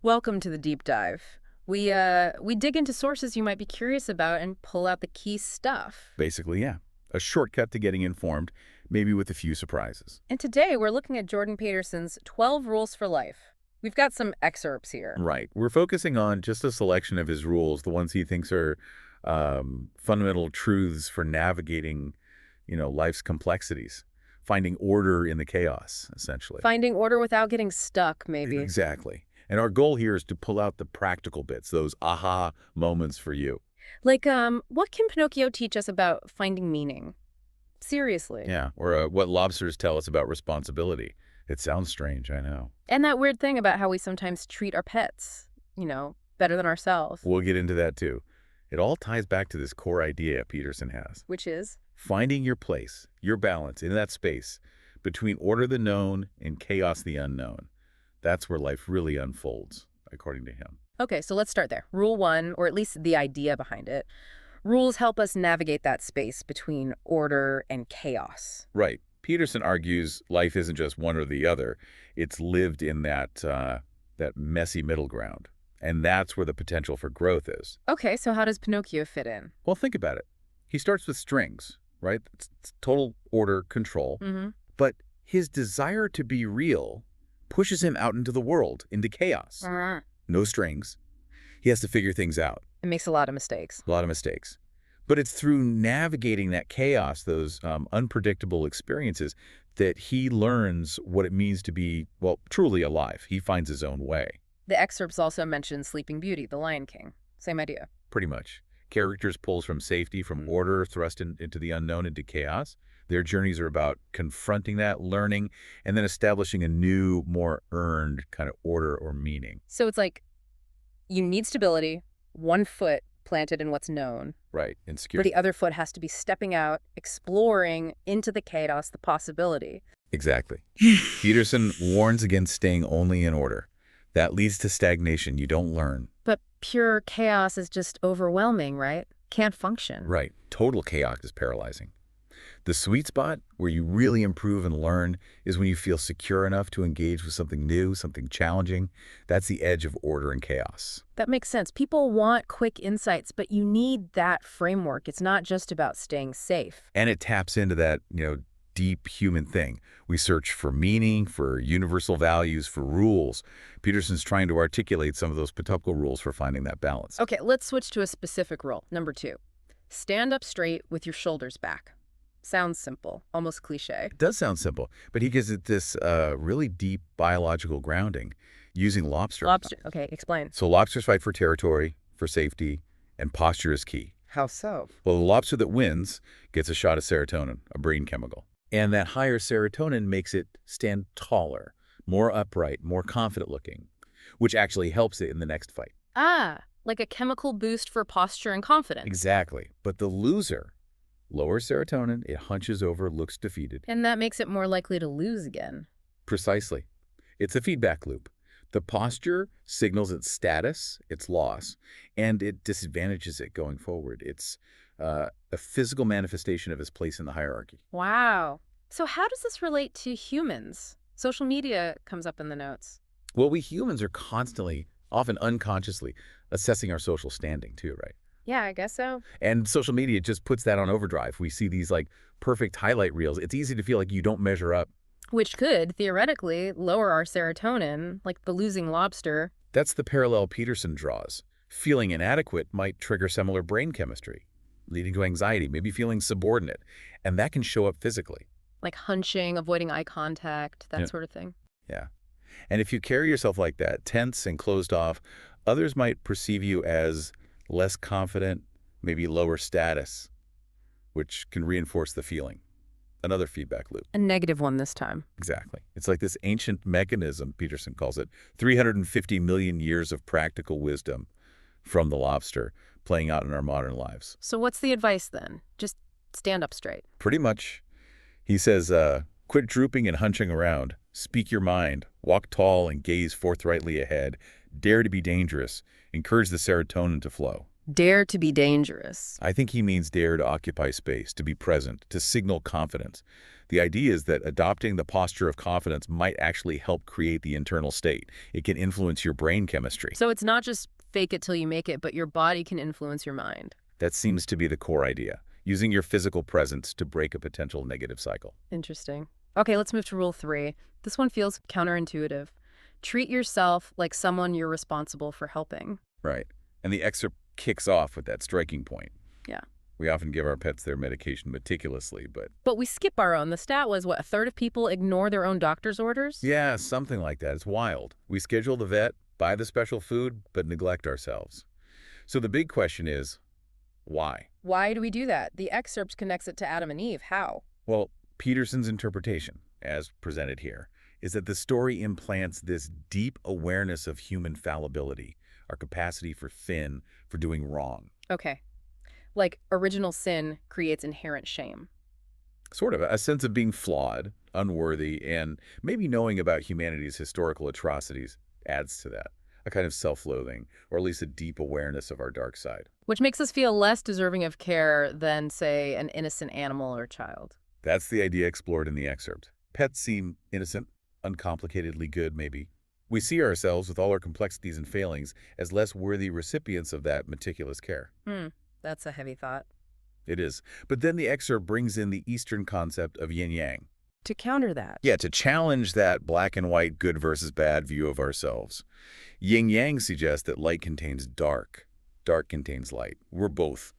Welcome to the deep dive. We dig into sources you might be curious about and pull out the key stuff. Basically, yeah. A shortcut to getting informed, maybe with a few surprises. And today we're looking at Jordan Peterson's 12 Rules for Life. We've got some excerpts here. Right. We're focusing on just a selection of his rules, the ones he thinks are fundamental truths for navigating, life's complexities, finding order in the chaos, essentially. Finding order without getting stuck, maybe. Exactly. And our goal here is to pull out the practical bits, those aha moments for you. Like, what can Pinocchio teach us about finding meaning? Seriously. Yeah. Or what lobsters tell us about responsibility. It sounds strange, I know. And that weird thing about how we sometimes treat our pets, better than ourselves. We'll get into that too. It all ties back to this core idea Peterson has. Which is? Finding your place, your balance in that space between order the known and chaos the unknown. That's where life really unfolds, according to him. Okay, so let's start there. Rule one, or at least the idea behind it. Rules help us navigate that space between order and chaos. Right. Peterson argues life isn't just one or the other. It's lived in that messy middle ground. And that's where the potential for growth is. Okay, so how does Pinocchio fit in? Well, think about it. He starts with strings, right? It's total order, control. Mm-hmm. But his desire to be real pushes him out into the world, into chaos. No strings. He has to figure things out. It makes a lot of mistakes. A lot of mistakes. But it's through navigating that chaos, those unpredictable experiences, that he learns what it means to be, well, truly alive. He finds his own way. The excerpts also mention Sleeping Beauty, the Lion King. Same idea. Pretty much. Characters pulls from safety, from order, thrust into the unknown, into chaos. Their journeys are about confronting that, learning, and then establishing a new, more earned kind of order or meaning. So it's like you need stability, one foot planted in what's known. Right, But insecure. the other foot has to be stepping out, exploring into the chaos, the possibility. Exactly. Peterson warns against staying only in order. That leads to stagnation. You don't learn. But pure chaos is just overwhelming, right? Can't function. Right. Total chaos is paralyzing. The sweet spot where you really improve and learn is when you feel secure enough to engage with something new, something challenging. That's the edge of order and chaos. That makes sense. People want quick insights, but you need that framework. It's not just about staying safe. And it taps into that, deep human thing. We search for meaning, for universal values, for rules. Peterson's trying to articulate some of those Pawtuckle rules for finding that balance. Okay, let's switch to a specific rule. Number 2, stand up straight with your shoulders back. Sounds simple, almost cliche. It does sound simple, but he gives it this really deep biological grounding using lobster. Okay, explain. So lobsters fight for territory, for safety, and posture is key. How so? Well, the lobster that wins gets a shot of serotonin, a brain chemical. And that higher serotonin makes it stand taller, more upright, more confident looking, which actually helps it in the next fight. Ah, like a chemical boost for posture and confidence. Exactly. But the loser, lower serotonin, it hunches over, looks defeated. And that makes it more likely to lose again. Precisely. It's a feedback loop. The posture signals its status, its loss, and it disadvantages it going forward. It's a physical manifestation of his place in the hierarchy. Wow. So how does this relate to humans? Social media comes up in the notes. Well, we humans are constantly, often unconsciously, assessing our social standing too, right? Yeah, I guess so. And social media just puts that on overdrive. We see these perfect highlight reels. It's easy to feel like you don't measure up. Which could, theoretically, lower our serotonin, like the losing lobster. That's the parallel Peterson draws. Feeling inadequate might trigger similar brain chemistry, leading to anxiety, maybe feeling subordinate. And that can show up physically. Like hunching, avoiding eye contact, that Yeah. sort of thing. Yeah. And if you carry yourself like that, tense and closed off, others might perceive you as less confident, maybe lower status, which can reinforce the feeling. Another feedback loop. A negative one this time. Exactly. It's like this ancient mechanism, Peterson calls it, 350 million years of practical wisdom from the lobster playing out in our modern lives. So what's the advice then? Just stand up straight. Pretty much. He says, quit drooping and hunching around. Speak your mind. Walk tall and gaze forthrightly ahead. Dare to be dangerous. Encourage the serotonin to flow. Dare to be dangerous. I think he means dare to occupy space, to be present, to signal confidence. The idea is that adopting the posture of confidence might actually help create the internal state. It can influence your brain chemistry. So it's not just fake it till you make it, but your body can influence your mind. That seems to be the core idea, using your physical presence to break a potential negative cycle. Interesting. Okay, let's move to rule 3. This one feels counterintuitive. Treat yourself like someone you're responsible for helping. Right. And the excerpt kicks off with that striking point. Yeah. We often give our pets their medication meticulously, but But we skip our own. The stat was, what, a third of people ignore their own doctor's orders? yeah, something like that. It's wild. We schedule the vet, buy the special food, but neglect ourselves. So the big question is, why? Why do we do that? The excerpt connects it to Adam and Eve. How? Well, Peterson's interpretation, as presented here, is that the story implants this deep awareness of human fallibility, our capacity for doing wrong. Okay. Like original sin creates inherent shame. Sort of a sense of being flawed, unworthy, and maybe knowing about humanity's historical atrocities adds to that. A kind of self-loathing, or at least a deep awareness of our dark side. Which makes us feel less deserving of care than, say, an innocent animal or child. That's the idea explored in the excerpt. Pets seem innocent, uncomplicatedly good, maybe. We see ourselves, with all our complexities and failings, as less worthy recipients of that meticulous care. That's a heavy thought. It is. But then the excerpt brings in the Eastern concept of yin-yang. To counter that. Yeah, to challenge that black and white, good versus bad view of ourselves. Yin-yang suggests that light contains dark. Dark contains light. We're both,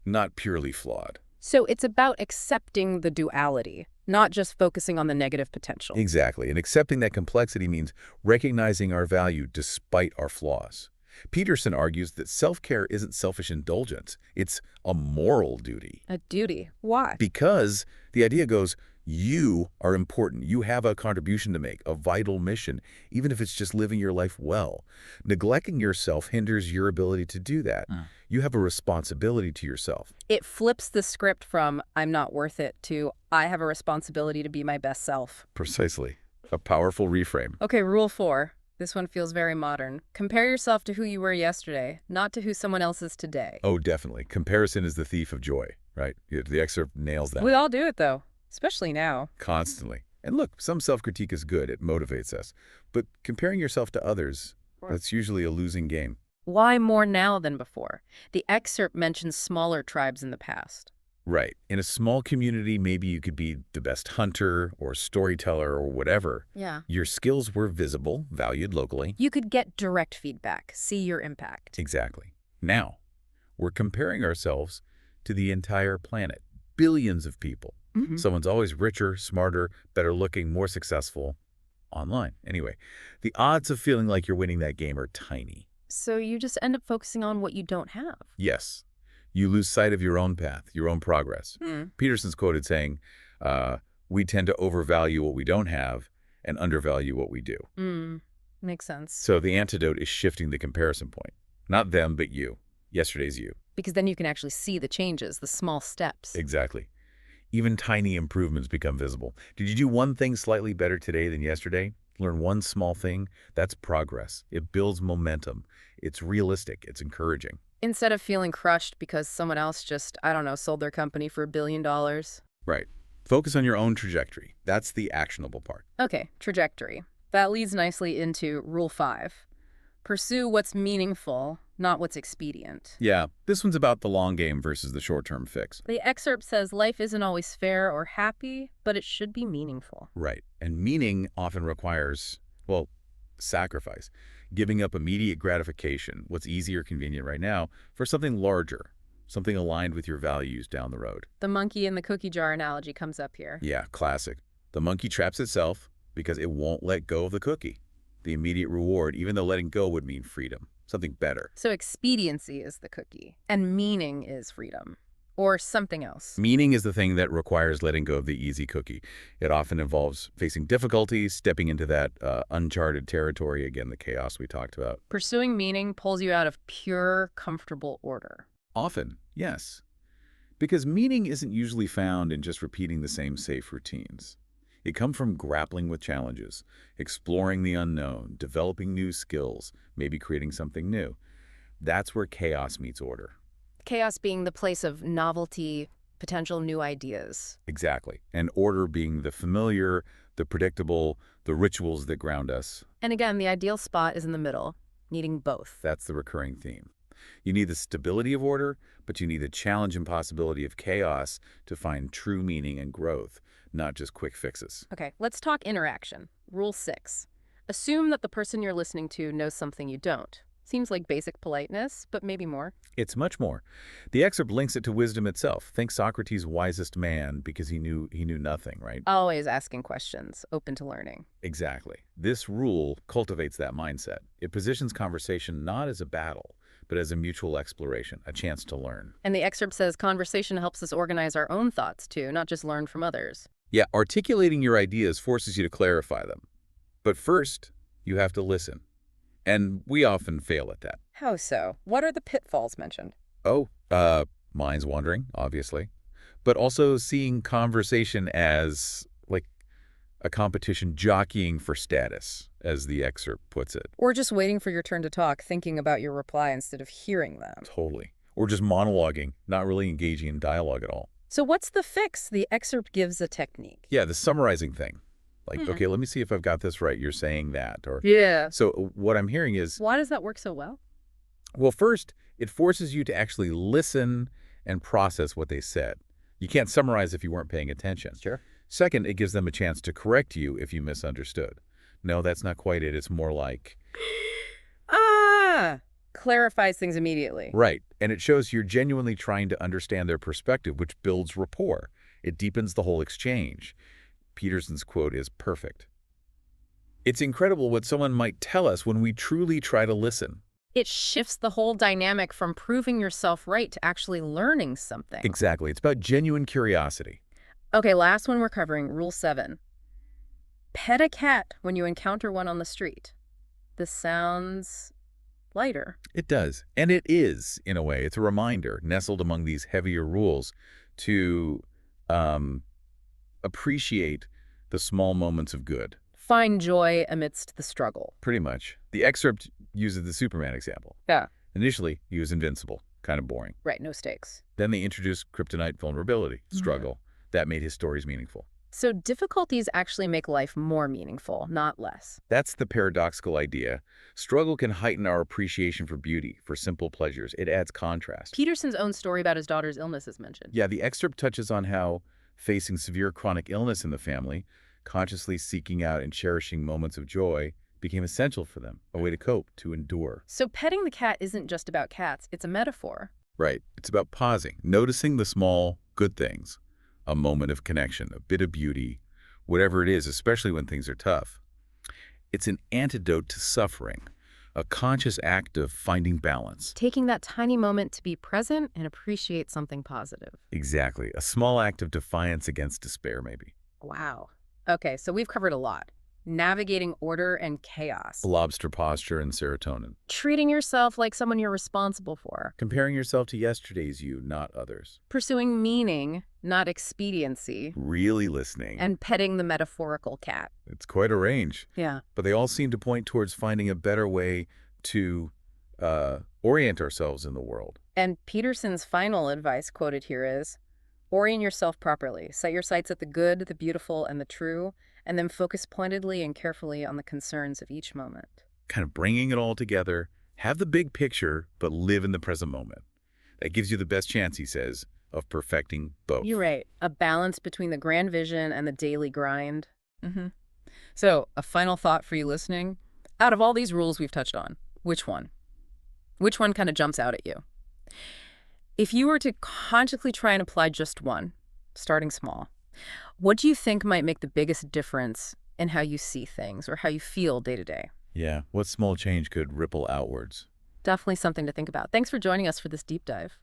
not purely flawed. So it's about accepting the duality, not just focusing on the negative potential. Exactly. And accepting that complexity means recognizing our value despite our flaws. Peterson argues that self-care isn't selfish indulgence. It's a moral duty. A duty. Why? Because the idea goes, you are important. You have a contribution to make, a vital mission, even if it's just living your life well. Neglecting yourself hinders your ability to do that. You have a responsibility to yourself. It flips the script from I'm not worth it to I have a responsibility to be my best self. Precisely. A powerful reframe. Okay, rule 4. This one feels very modern. Compare yourself to who you were yesterday, not to who someone else is today. Oh, definitely. Comparison is the thief of joy, right? The excerpt nails that. We all do it, though, especially now. Constantly. And look, some self-critique is good. It motivates us. But comparing yourself to others, that's usually a losing game. Why more now than before? The excerpt mentions smaller tribes in the past. Right. In a small community, maybe you could be the best hunter or storyteller or whatever. Yeah. Your skills were visible, valued locally. You could get direct feedback, see your impact. Exactly. Now, we're comparing ourselves to the entire planet. Billions of people. Someone's always richer, smarter, better looking, more successful online. Anyway, the odds of feeling like you're winning that game are tiny. So you just end up focusing on what you don't have. Yes. You lose sight of your own path, your own progress. Peterson's quoted saying, we tend to overvalue what we don't have and undervalue what we do. Makes sense. So the antidote is shifting the comparison point. Not them, but you. Yesterday's you. Because then you can actually see the changes, the small steps. Exactly. Even tiny improvements become visible. Did you do one thing slightly better today than yesterday? Learn one small thing? That's progress. It builds momentum. It's realistic. It's encouraging. Instead of feeling crushed because someone else just, I don't know, sold their company for $1 billion. Right. Focus on your own trajectory. That's the actionable part. Okay, trajectory. That leads nicely into rule 5. Pursue what's meaningful, not what's expedient. Yeah, this one's about the long game versus the short-term fix. The excerpt says life isn't always fair or happy, but it should be meaningful. Right. And meaning often requires, well, sacrifice. Giving up immediate gratification, what's easy or convenient right now, for something larger, something aligned with your values down the road. The monkey in the cookie jar analogy comes up here. Yeah, classic. The monkey traps itself because it won't let go of the cookie. The immediate reward, even though letting go would mean freedom, something better. So expediency is the cookie, and meaning is freedom. Or something else. Meaning is the thing that requires letting go of the easy cookie. It often involves facing difficulties, stepping into that uncharted territory, again, the chaos we talked about. Pursuing meaning pulls you out of pure, comfortable order. Often, yes. Because meaning isn't usually found in just repeating the same safe routines. It comes from grappling with challenges, exploring the unknown, developing new skills, maybe creating something new. That's where chaos meets order. Chaos being the place of novelty, potential new ideas. Exactly. And order being the familiar, the predictable, the rituals that ground us. And again, the ideal spot is in the middle, needing both. That's the recurring theme. You need the stability of order, but you need the challenge and possibility of chaos to find true meaning and growth, not just quick fixes. Okay, let's talk interaction. Rule 6. Assume that the person you're listening to knows something you don't. Seems like basic politeness, but maybe more. It's much more. The excerpt links it to wisdom itself. Think Socrates' wisest man because he knew nothing, right? Always asking questions, open to learning. Exactly. This rule cultivates that mindset. It positions conversation not as a battle, but as a mutual exploration, a chance to learn. And the excerpt says conversation helps us organize our own thoughts too, not just learn from others. Yeah, articulating your ideas forces you to clarify them. But first, you have to listen. And we often fail at that. How so? What are the pitfalls mentioned? Oh, minds wandering, obviously. But also seeing conversation as, like, a competition jockeying for status, as the excerpt puts it. Or just waiting for your turn to talk, thinking about your reply instead of hearing them. Totally. Or just monologuing, not really engaging in dialogue at all. So what's the fix? The excerpt gives a technique. Yeah, the summarizing thing. Like, okay, let me see if I've got this right. You're saying that. Or Yeah. So what I'm hearing is, Why does that work so well? well, first, it forces you to actually listen and process what they said. You can't summarize if you weren't paying attention. Sure. Second, it gives them a chance to correct you if you misunderstood. No, that's not quite it. It's more like, Ah! Clarifies things immediately. right. And it shows you're genuinely trying to understand their perspective, which builds rapport. It deepens the whole exchange. Peterson's quote is perfect. It's incredible what someone might tell us when we truly try to listen. It shifts the whole dynamic from proving yourself right to actually learning something. Exactly. It's about genuine curiosity. Okay, last one we're covering, Rule 7. Pet a cat when you encounter one on the street. This sounds lighter. It does. And it is, in a way. It's a reminder, nestled among these heavier rules, to appreciate the small moments of good. Find joy amidst the struggle. Pretty much. The excerpt uses the Superman example. Yeah. Initially, he was invincible, kind of boring. Right, no stakes. Then they introduced kryptonite vulnerability, struggle. That made his stories meaningful. So difficulties actually make life more meaningful, not less. That's the paradoxical idea. Struggle can heighten our appreciation for beauty, for simple pleasures. It adds contrast. Peterson's own story about his daughter's illness is mentioned. Yeah, the excerpt touches on how facing severe chronic illness in the family, consciously seeking out and cherishing moments of joy became essential for them, a way to cope, to endure. So petting the cat isn't just about cats, it's a metaphor. Right. It's about pausing, noticing the small, good things, a moment of connection, a bit of beauty, whatever it is, especially when things are tough. It's an antidote to suffering, a conscious act of finding balance. Taking that tiny moment to be present and appreciate something positive. Exactly. A small act of defiance against despair, maybe. Wow. Okay, so we've covered a lot. Navigating order and chaos. Lobster posture and serotonin. Treating yourself like someone you're responsible for. Comparing yourself to yesterday's you, not others. Pursuing meaning, not expediency. Really listening. And petting the metaphorical cat. It's quite a range. Yeah. But they all seem to point towards finding a better way to orient ourselves in the world. And Peterson's final advice quoted here is, orient yourself properly. Set your sights at the good, the beautiful, and the true, and then focus pointedly and carefully on the concerns of each moment. Kind of bringing it all together, have the big picture, but live in the present moment. That gives you the best chance, he says, of perfecting both. You're right. A balance between the grand vision and the daily grind. So, a final thought for you listening. Out of all these rules we've touched on, which one? Which one kind of jumps out at you? If you were to consciously try and apply just one, starting small, what do you think might make the biggest difference in how you see things or how you feel day to day? Yeah, what small change could ripple outwards? Definitely something to think about. Thanks for joining us for this deep dive.